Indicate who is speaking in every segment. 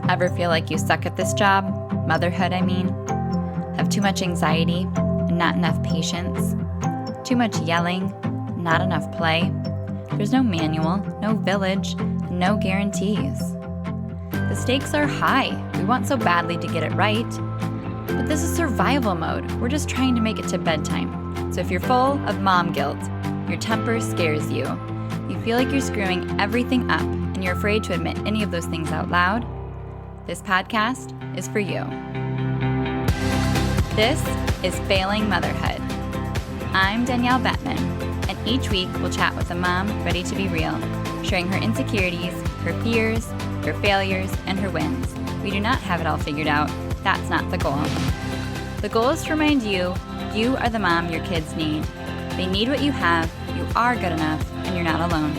Speaker 1: Ever feel like you suck at this job? Motherhood, I mean. Have too much anxiety and not enough patience? Too much yelling, not enough play? There's no manual, no village, no guarantees. The stakes are high. We want so badly to get it right. But this is survival mode. We're just trying to make it to bedtime. So if you're full of mom guilt, your temper scares you, you feel like you're screwing everything up, and you're afraid to admit any of those things out loud, this podcast is for you. This is Failing Motherhood. I'm Danielle Bettman, and each week we'll chat with a mom ready to be real, sharing her insecurities, her fears, her failures, and her wins. We do not have it all figured out. That's not the goal. The goal is to remind you, you are the mom your kids need. They need what you have, you are good enough, and you're not alone.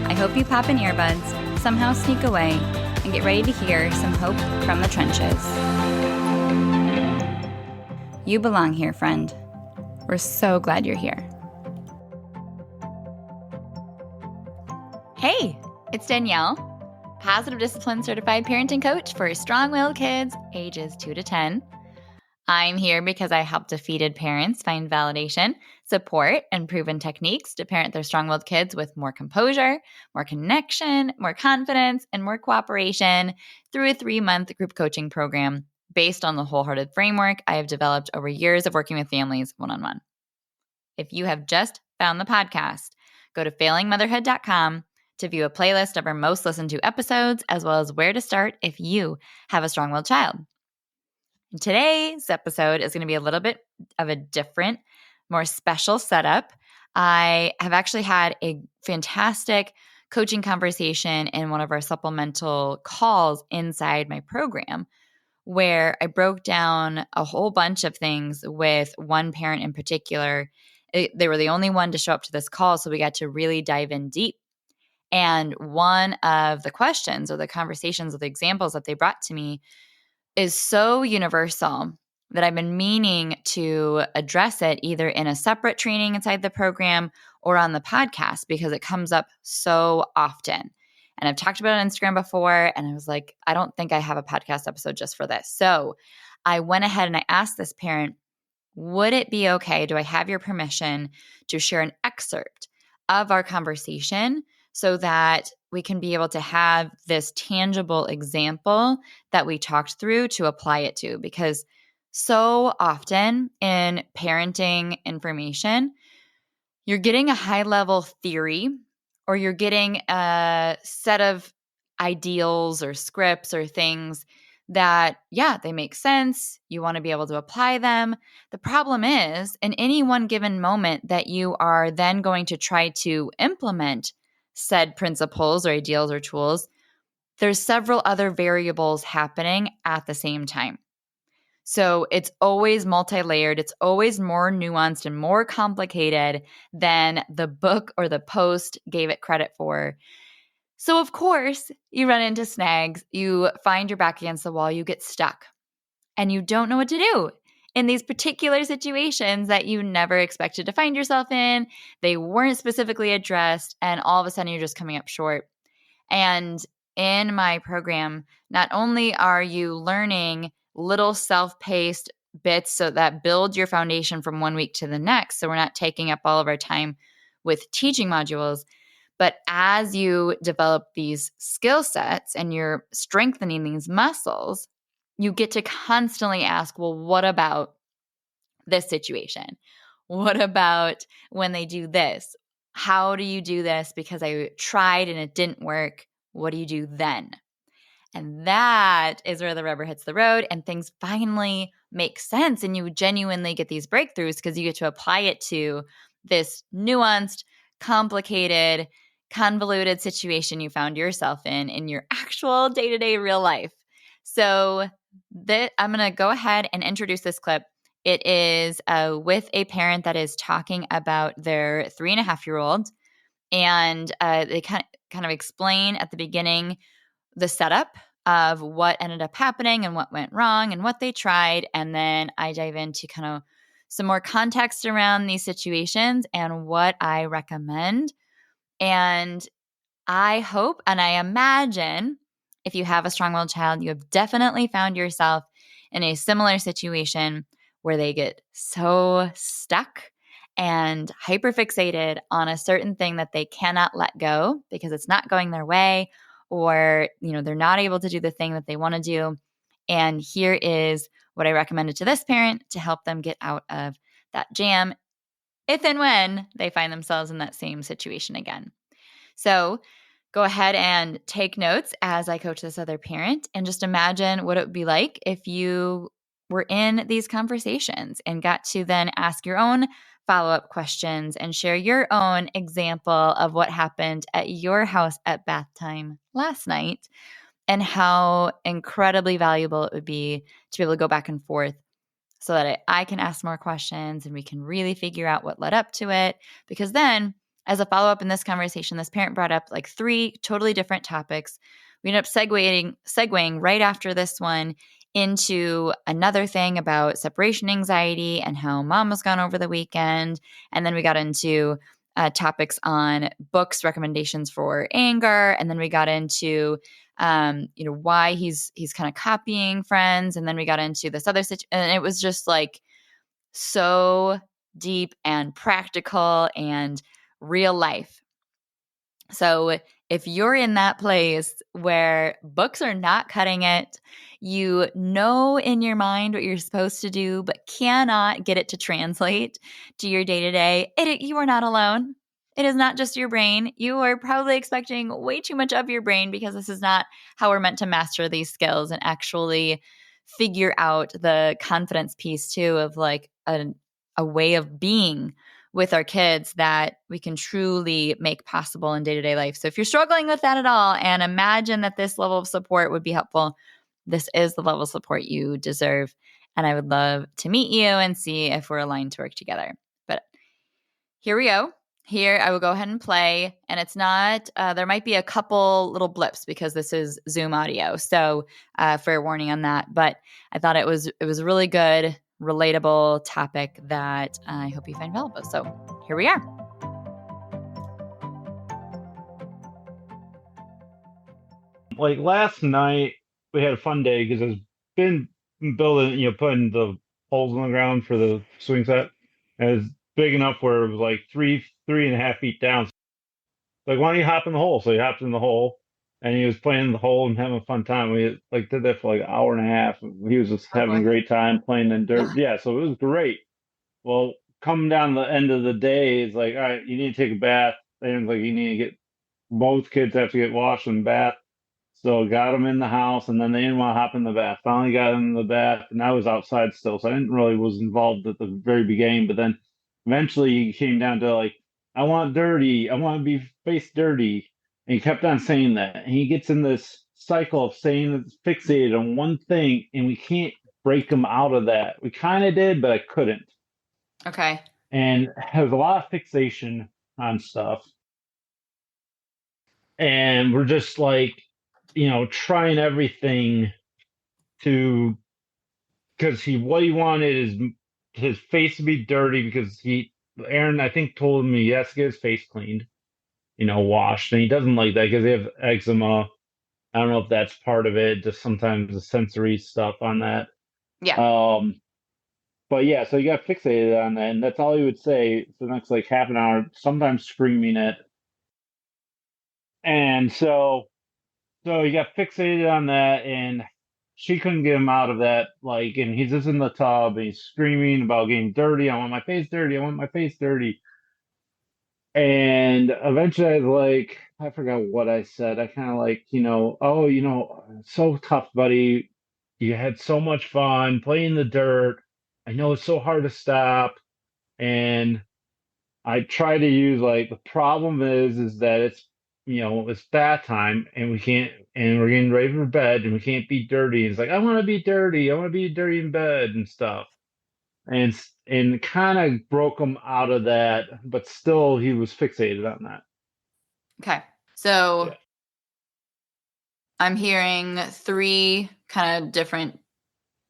Speaker 1: I hope you pop in earbuds, somehow sneak away, and get ready to hear some hope from the trenches. You belong here, friend. We're so glad you're here. Hey, it's Danielle, Positive Discipline Certified Parenting Coach for strong-willed kids ages 2 to 10. I'm here because I help defeated parents find validation, support, and proven techniques to parent their strong-willed kids with more composure, more connection, more confidence, and more cooperation through a 3-month group coaching program based on the wholehearted framework I have developed over years of working with families one-on-one. If you have just found the podcast, go to failingmotherhood.com to view a playlist of our most listened to episodes, as well as where to start if you have a strong-willed child. Today's episode is going to be a little bit of a different, more special setup. I have actually had a fantastic coaching conversation in one of our supplemental calls inside my program, where I broke down a whole bunch of things with one parent in particular. They were the only one to show up to this call, so we got to really dive in deep. And one of the questions or the conversations or the examples that they brought to me is so universal that I've been meaning to address it either in a separate training inside the program or on the podcast because it comes up so often. And I've talked about it on Instagram before, and I was like, I don't think I have a podcast episode just for this. So I went ahead and I asked this parent, would it be okay? Do I have your permission to share an excerpt of our conversation so that we can be able to have this tangible example that we talked through to apply it to? Because so often in parenting information, you're getting a high-level theory or you're getting a set of ideals or scripts or things that, yeah, they make sense. You want to be able to apply them. The problem is, in any one given moment that you are then going to try to implement said principles or ideals or tools, there's several other variables happening at the same time. So it's always multi-layered. It's always more nuanced and more complicated than the book or the post gave it credit for. So of course, you run into snags. You find your back against the wall. You get stuck and you don't know what to do in these particular situations that you never expected to find yourself in. They weren't specifically addressed, and all of a sudden you're just coming up short. And in my program, not only are you learning little self-paced bits so that build your foundation from one week to the next, so we're not taking up all of our time with teaching modules, but as you develop these skill sets and you're strengthening these muscles, you get to constantly ask, well, what about this situation? What about when they do this? How do you do this? Because I tried and it didn't work. What do you do then? And that is where the rubber hits the road and things finally make sense and you genuinely get these breakthroughs because you get to apply it to this nuanced, complicated, convoluted situation you found yourself in your actual day-to-day real life. So I'm going to go ahead and introduce this clip. It is with a parent that is talking about their 3.5-year-old, and they kind of explain at the beginning the setup of what ended up happening and what went wrong and what they tried. And then I dive into kind of some more context around these situations and what I recommend. And I hope and I imagine if you have a strong-willed child, you have definitely found yourself in a similar situation where they get so stuck and hyperfixated on a certain thing that they cannot let go because it's not going their way, or they're not able to do the thing that they want to do. And here is what I recommended to this parent to help them get out of that jam if and when they find themselves in that same situation again. So go ahead and take notes as I coach this other parent, and just imagine what it would be like if you were in these conversations and got to then ask your own follow-up questions and share your own example of what happened at your house at bath time last night, and how incredibly valuable it would be to be able to go back and forth so that I can ask more questions and we can really figure out what led up to it. Because then, as a follow-up in this conversation, this parent brought up like 3 totally different topics. We ended up segueing right after this one into another thing about separation anxiety and how mom was gone over the weekend. And then we got into topics on books, recommendations for anger. And then we got into why he's kind of copying friends. And then we got into this other situation, and it was just like so deep and practical and real life. So if you're in that place where books are not cutting it, you know in your mind what you're supposed to do, but cannot get it to translate to your day-to-day, you are not alone. It is not just your brain. You are probably expecting way too much of your brain, because this is not how we're meant to master these skills and actually figure out the confidence piece too, of like a way of being with our kids that we can truly make possible in day-to-day life. So if you're struggling with that at all, and imagine that this level of support would be helpful, this is the level of support you deserve. And I would love to meet you and see if we're aligned to work together. But here we go. Here, I will go ahead and play. And it's not, there might be a couple little blips because this is Zoom audio. So fair warning on that. But I thought it was a really good, relatable topic that I hope you find valuable. So here we are.
Speaker 2: Like last night, we had a fun day because I've been building, putting the holes in the ground for the swing set. And it's big enough where it was like 3.5 feet down. Like, why don't you hop in the hole? So he hopped in the hole, and he was playing in the hole and having a fun time. We like did that for like an hour and a half. He was just
Speaker 1: Oh
Speaker 2: having a
Speaker 1: boy.
Speaker 2: great time playing in dirt. Yeah, so it was great. Well, coming down the end of the day, it's like, all right, you need to take a bath. And like you need to get both kids have to get washed and bath. So got them in the house, and then they didn't want to hop in the bath. Finally got them in the bath, and I was outside still, so I didn't really was involved at the very beginning. But then eventually he came down to like, I want dirty, I want to be face dirty, and he kept on saying that. And he gets in this cycle of saying it's fixated on one thing, and we can't break him out of that. We kind of did, but I couldn't.
Speaker 1: Okay.
Speaker 2: And has a lot of fixation on stuff, and we're just like, trying everything to, because what he wanted is his face to be dirty, because Aaron, I think, told him he has to get his face cleaned, washed, and he doesn't like that because they have eczema. I don't know if that's part of it, just sometimes the sensory stuff on that.
Speaker 1: Yeah.
Speaker 2: But yeah, so he got fixated on that, and that's all he would say for the next like half an hour, sometimes screaming it. And so he got fixated on that, and she couldn't get him out of that. Like, and he's just in the tub, and he's screaming about getting dirty. I want my face dirty. I want my face dirty. And eventually, I was like, I forgot what I said. I kind of like, oh, so tough, buddy. You had so much fun playing in the dirt. I know it's so hard to stop. And I try to use like, the problem is that it's bath time, and we can't, and we're getting ready for bed, and we can't be dirty. It's like, I want to be dirty. I want to be dirty in bed and stuff. And kind of broke him out of that, but still he was fixated on that.
Speaker 1: Okay. So
Speaker 2: Yeah.
Speaker 1: I'm hearing 3 kind of different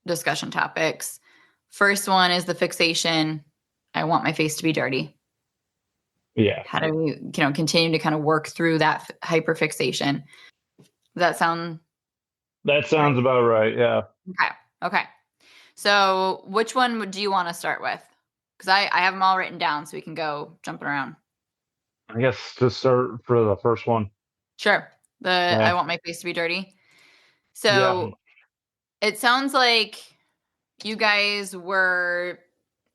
Speaker 1: discussion topics. First one is the fixation. I want my face to be dirty.
Speaker 2: Yeah.
Speaker 1: How do we, continue to kind of work through that hyperfixation? Does that sound
Speaker 2: That sounds about right. Yeah.
Speaker 1: Okay. Okay. So which one do you want to start with? Because I have them all written down so we can go jumping around.
Speaker 2: I guess just start for the first one.
Speaker 1: Sure. I
Speaker 2: Yeah.
Speaker 1: want my face to be dirty.
Speaker 2: Yeah.
Speaker 1: So it sounds like you guys were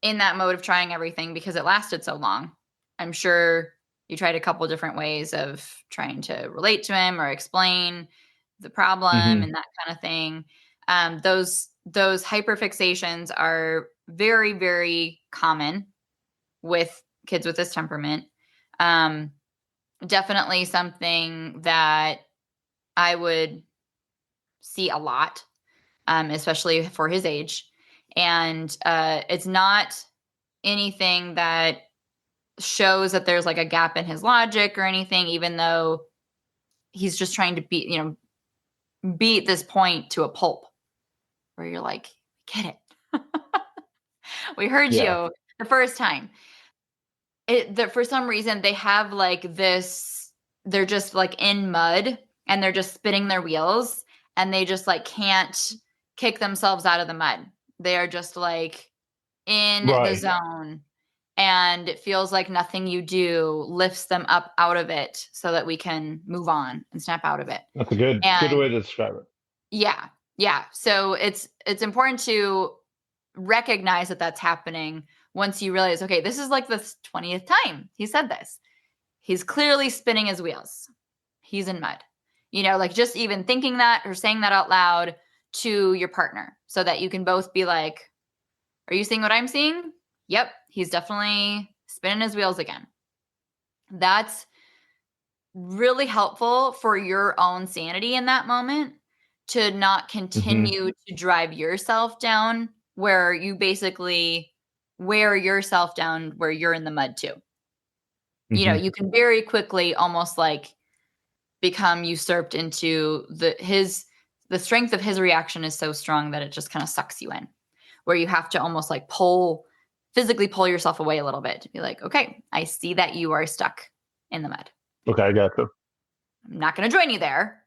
Speaker 1: in that mode of trying everything because it lasted so long. I'm sure you tried a couple different ways of trying to relate to him or explain the problem
Speaker 2: Hmm.
Speaker 1: and that kind of thing. Those hyperfixations are very, very common with kids with this temperament. Um, Definitely something that I would see a lot, especially for his age. And it's not anything that shows that there's like a gap in his logic or anything, even though he's just trying to beat this point to a pulp where you're like, get it. We heard
Speaker 2: Yeah.
Speaker 1: you the first time. For some reason they have like this, they're just like in mud and they're just spinning their wheels and they just like can't kick themselves out of the mud. They are just like in the
Speaker 2: Right.
Speaker 1: zone and it feels like nothing you do lifts them up out of it so that we can move on and snap out of it.
Speaker 2: That's a good
Speaker 1: And
Speaker 2: way to describe it.
Speaker 1: yeah, yeah. So it's important to recognize that that's happening once you realize, okay, this is like the 20th time he said this. He's clearly spinning his wheels. He's in mud. Like just even thinking that or saying that out loud to your partner so that you can both be like, are you seeing what I'm seeing? Yep, he's definitely spinning his wheels again. That's really helpful for your own sanity in that moment to not
Speaker 2: Hmm.
Speaker 1: continue to drive yourself down where you basically wear yourself down where you're in the mud too.
Speaker 2: Hmm.
Speaker 1: You can very quickly almost like become usurped into the strength of his reaction is so strong that it just kind of sucks you in, where you have to almost like physically pull yourself away a little bit to be like, okay, I see that you are stuck in the mud.
Speaker 2: Okay, I got you.
Speaker 1: I'm not going to join you there.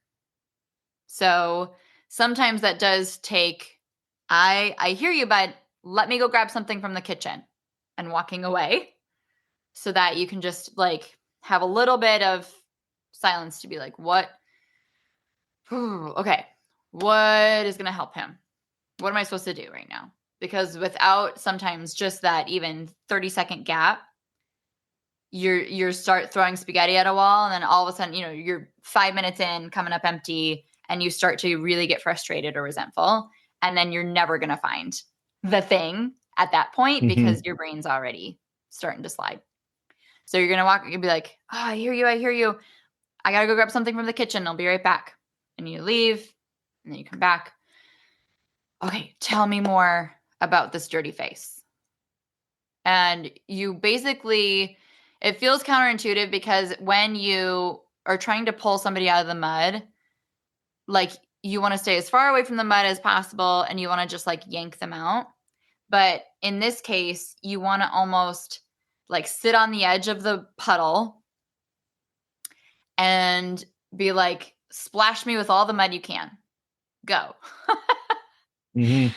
Speaker 1: So sometimes that does take, I hear you, but let me go grab something from the kitchen and walking away so that you can just like have a little bit of silence to be like, what? Okay. What is going to help him? What am I supposed to do right now? Because without sometimes just that even 30-second gap, you're start throwing spaghetti at a wall and then all of a sudden, you're 5 minutes in coming up empty and you start to really get frustrated or resentful and then you're never going to find the thing at that point
Speaker 2: Hmm.
Speaker 1: because your brain's already starting to slide. So you're going to walk, you'll be like, oh, I hear you. I hear you. I got to go grab something from the kitchen. I'll be right back. And you leave and then you come back. Okay, tell me more about this dirty face. And you basically, it feels counterintuitive because when you are trying to pull somebody out of the mud, like you want to stay as far away from the mud as possible and you want to just like yank them out. But in this case, you want to almost like sit on the edge of the puddle and be like, splash me with all the mud you can. Go.
Speaker 2: Hmm.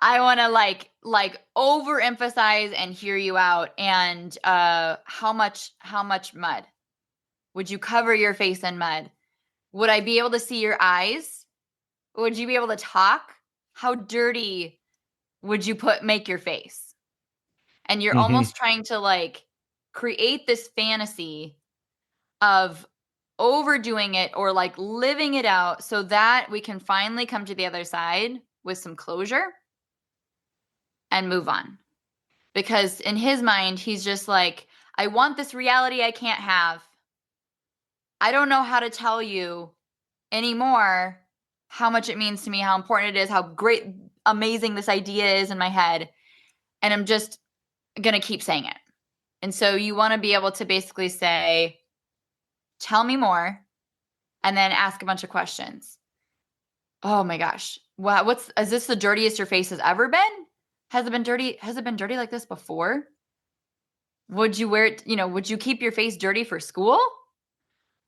Speaker 1: I want to like overemphasize and hear you out. And how much mud? Would you cover your face in mud? Would I be able to see your eyes? Would you be able to talk? How dirty would you make your face? And you're
Speaker 2: Hmm.
Speaker 1: almost trying to like create this fantasy of overdoing it or like living it out so that we can finally come to the other side with some closure and move on. Because in his mind, he's just like, I want this reality I can't have. I don't know how to tell you anymore how much it means to me, how important it is, how great, amazing this idea is in my head. And I'm just going to keep saying it. And so you want to be able to basically say, tell me more, and then ask a bunch of questions. Oh my gosh. Wow. Is this the dirtiest your face has ever been? Has it been dirty? Has it been dirty like this before? Would you wear it? Would you keep your face dirty for school?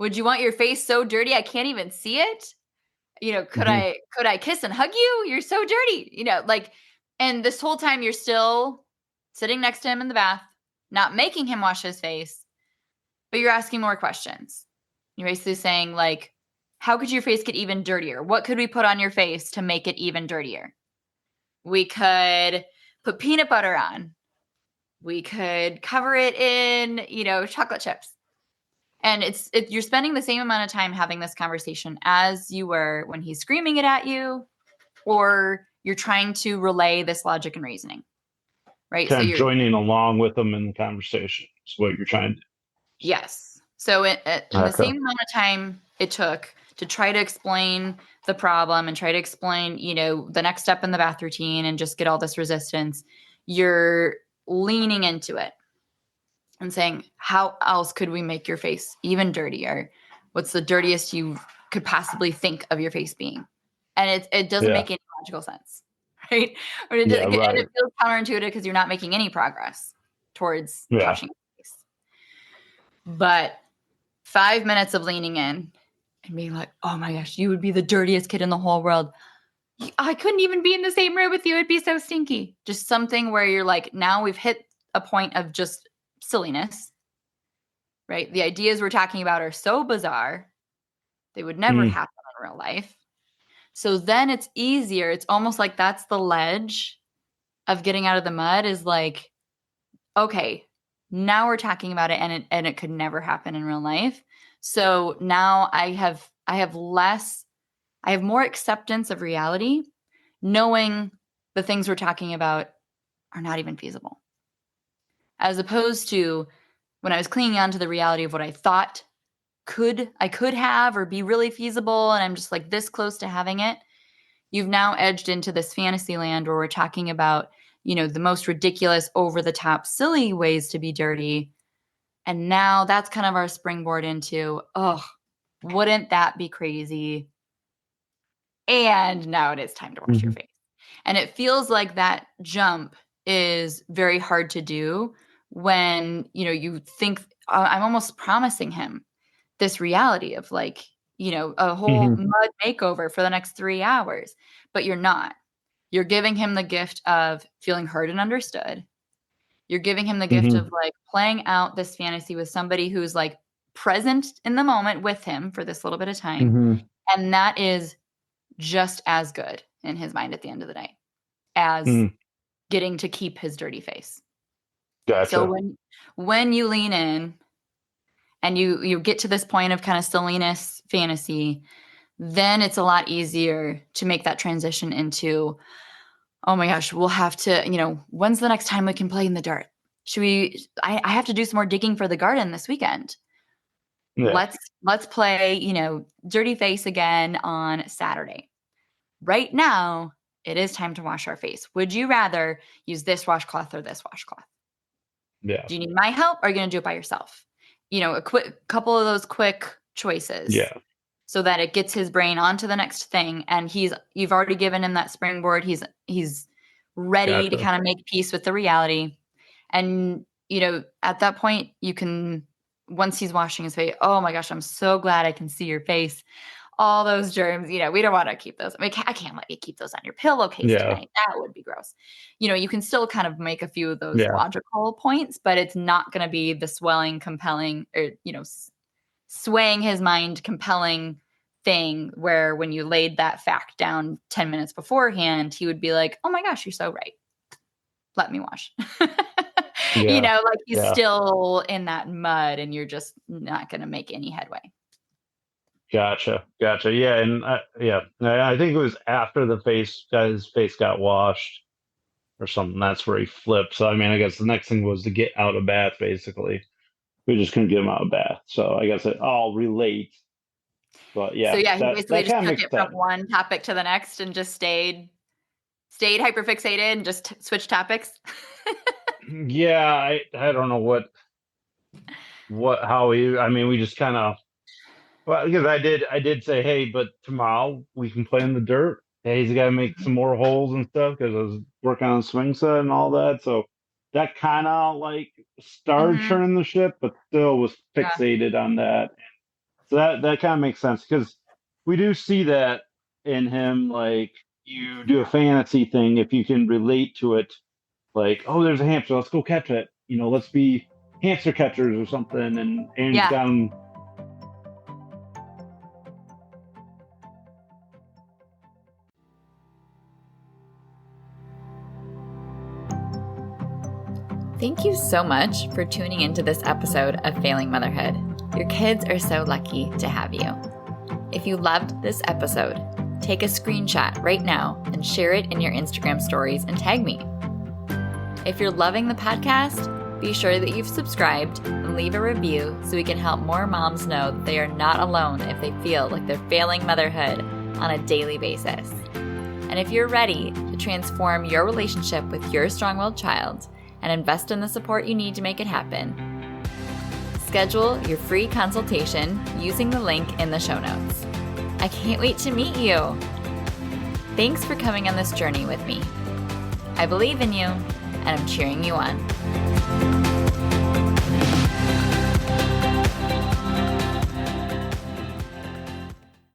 Speaker 1: Would you want your face so dirty I can't even see it? Could I kiss and hug you? You're so dirty. And this whole time you're still sitting next to him in the bath, not making him wash his face, but you're asking more questions. You're basically saying, like, how could your face get even dirtier? What could we put on your face to make it even dirtier? We could put peanut butter on. We could cover it in, chocolate chips. And you're spending the same amount of time having this conversation as you were when he's screaming it at you, or you're trying to relay this logic and reasoning, right?
Speaker 2: Kind
Speaker 1: So
Speaker 2: of
Speaker 1: you're
Speaker 2: joining along with them in the conversation is what you're trying to do.
Speaker 1: Yes. So in the
Speaker 2: Okay.
Speaker 1: same amount of time it took to try to explain the problem and try to explain, the next step in the bath routine and just get all this resistance, you're leaning into it and saying, how else could we make your face even dirtier? What's the dirtiest you could possibly think of your face being? And it doesn't make any logical sense, right? And it feels counterintuitive because you're not making any progress towards washing your face. But 5 minutes of leaning in and being like, oh my gosh, you would be the dirtiest kid in the whole world. I couldn't even be in the same room with you. It'd be so stinky. Just something where you're like, now we've hit a point of just silliness, right? The ideas we're talking about are so bizarre. They would never happen in real life. So then it's easier. It's almost like that's the ledge of getting out of the mud, is like, okay, now we're talking about it and it could never happen in real life. So now I have more acceptance of reality, knowing the things we're talking about are not even feasible. As opposed to when I was clinging on to the reality of what I thought I could have or be really feasible, and I'm just like this close to having it. You've now edged into this fantasy land where we're talking about, the most ridiculous, over the top, silly ways to be dirty. And now that's kind of our springboard into, oh, wouldn't that be crazy? And now it is time to wash your face. And it feels like that jump is very hard to do when, you think I'm almost promising him this reality of like, a whole mud makeover for the next 3 hours, but you're not. You're giving him the gift of feeling heard and understood. You're giving him the gift of like playing out this fantasy with somebody who's like present in the moment with him for this little bit of time. And that is just as good in his mind at the end of the day as getting to keep his dirty face.
Speaker 2: Gotcha.
Speaker 1: So when you lean in and you get to this point of kind of silliness fantasy, then it's a lot easier to make that transition into, oh my gosh, we'll have to, when's the next time we can play in the dirt? I have to do some more digging for the garden this weekend. Yeah. Let's play, dirty face again on Saturday. Right now, it is time to wash our face. Would you rather use this washcloth or this washcloth?
Speaker 2: Yeah.
Speaker 1: Do you need my help, or are you going to do it by yourself? A quick couple of those quick choices.
Speaker 2: Yeah.
Speaker 1: So that it gets his brain onto the next thing, and you've already given him that springboard. He's ready to kind of make peace with the reality. And, at that point you can, once he's washing his face, oh my gosh, I'm so glad I can see your face. All those germs, we don't want to keep those. I mean, I can't let you keep those on your pillowcase tonight. That would be gross. You can still kind of make a few of those logical points, but it's not going to be the swelling, compelling, or, swaying his mind, compelling thing where when you laid that fact down 10 minutes beforehand, he would be like, oh my gosh, you're so right. Let me wash. Like he's still in that mud and you're just not going to make any headway.
Speaker 2: Gotcha. Yeah. And I think it was after his face got washed or something. That's where he flipped. So, I mean, I guess the next thing was to get out of bath, basically. We just couldn't get him out of bath. So I guess it all relates. But yeah.
Speaker 1: So yeah, he basically just took it
Speaker 2: sense.
Speaker 1: from one topic to the next and just stayed hyperfixated and just switched topics.
Speaker 2: Yeah, I don't know we just kind of, well, because I did say, hey, but tomorrow we can play in the dirt. Hey, he's got to make some more holes and stuff because I was working on swing set and all that. So that kind of like started turning the ship, but still was fixated on that. So that kind of makes sense because we do see that in him, like you do a fantasy thing if you can relate to it, like, oh, there's a hamster, let's go catch it. Let's be hamster catchers or something. And he's got him.
Speaker 1: Thank you so much for tuning into this episode of Failing Motherhood. Your kids are so lucky to have you. If you loved this episode, take a screenshot right now and share it in your Instagram stories and tag me. If you're loving the podcast, be sure that you've subscribed and leave a review so we can help more moms know that they are not alone if they feel like they're failing motherhood on a daily basis. And if you're ready to transform your relationship with your strong-willed child and invest in the support you need to make it happen, schedule your free consultation using the link in the show notes. I can't wait to meet you. Thanks for coming on this journey with me. I believe in you, and I'm cheering you on.